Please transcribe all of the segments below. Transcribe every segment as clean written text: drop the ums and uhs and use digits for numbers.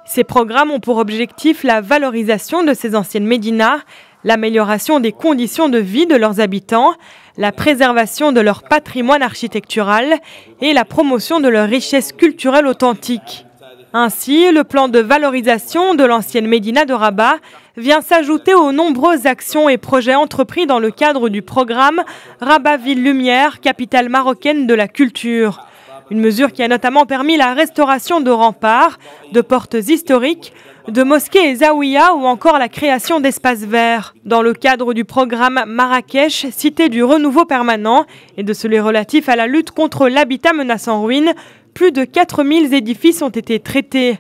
Ces programmes ont pour objectif la valorisation de ces anciennes médinas, l'amélioration des conditions de vie de leurs habitants, la préservation de leur patrimoine architectural et la promotion de leur richesse culturelle authentique. Ainsi, le plan de valorisation de l'ancienne médina de Rabat vient s'ajouter aux nombreuses actions et projets entrepris dans le cadre du programme Rabat Ville Lumière, capitale marocaine de la culture. Une mesure qui a notamment permis la restauration de remparts, de portes historiques, de mosquées et zaouïas ou encore la création d'espaces verts. Dans le cadre du programme Marrakech, cité du renouveau permanent et de celui relatif à la lutte contre l'habitat menaçant ruine, plus de 4000 édifices ont été traités.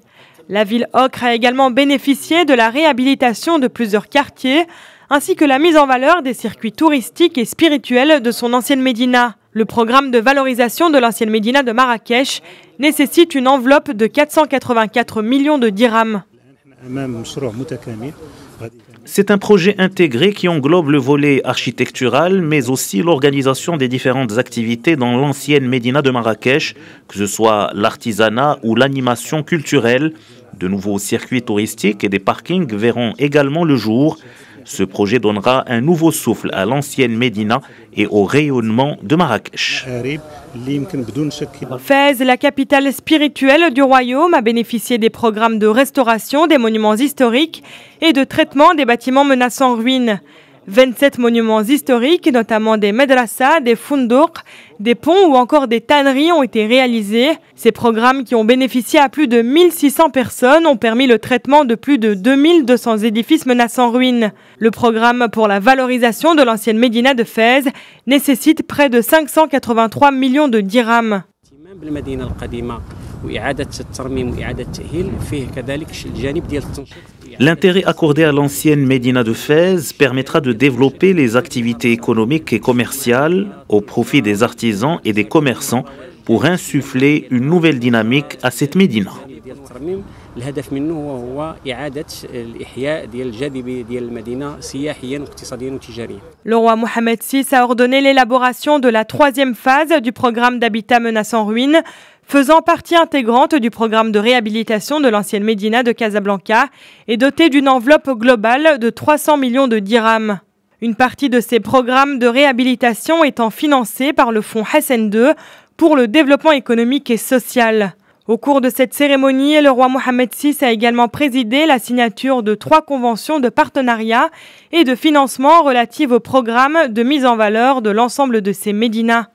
La ville Ocre a également bénéficié de la réhabilitation de plusieurs quartiers, ainsi que la mise en valeur des circuits touristiques et spirituels de son ancienne médina. Le programme de valorisation de l'ancienne médina de Marrakech nécessite une enveloppe de 484 millions de dirhams. C'est un projet intégré qui englobe le volet architectural, mais aussi l'organisation des différentes activités dans l'ancienne médina de Marrakech, que ce soit l'artisanat ou l'animation culturelle. De nouveaux circuits touristiques et des parkings verront également le jour. Ce projet donnera un nouveau souffle à l'ancienne médina et au rayonnement de Marrakech. Fès, la capitale spirituelle du royaume, a bénéficié des programmes de restauration des monuments historiques et de traitement des bâtiments menaçant ruine. 27 monuments historiques, notamment des madrasas, des foundouk, des ponts ou encore des tanneries ont été réalisés. Ces programmes qui ont bénéficié à plus de 1600 personnes ont permis le traitement de plus de 2200 édifices menaçant ruine. Le programme pour la valorisation de l'ancienne médina de Fès nécessite près de 583 millions de dirhams. L'intérêt accordé à l'ancienne médina de Fès permettra de développer les activités économiques et commerciales au profit des artisans et des commerçants pour insuffler une nouvelle dynamique à cette médina. Le roi Mohamed VI a ordonné l'élaboration de la troisième phase du programme d'habitat menaçant ruine, faisant partie intégrante du programme de réhabilitation de l'ancienne médina de Casablanca et doté d'une enveloppe globale de 300 millions de dirhams. Une partie de ces programmes de réhabilitation étant financée par le fonds Hassan II pour le développement économique et social. Au cours de cette cérémonie, le roi Mohamed VI a également présidé la signature de 3 conventions de partenariat et de financement relatives au programme de mise en valeur de l'ensemble de ces médinas.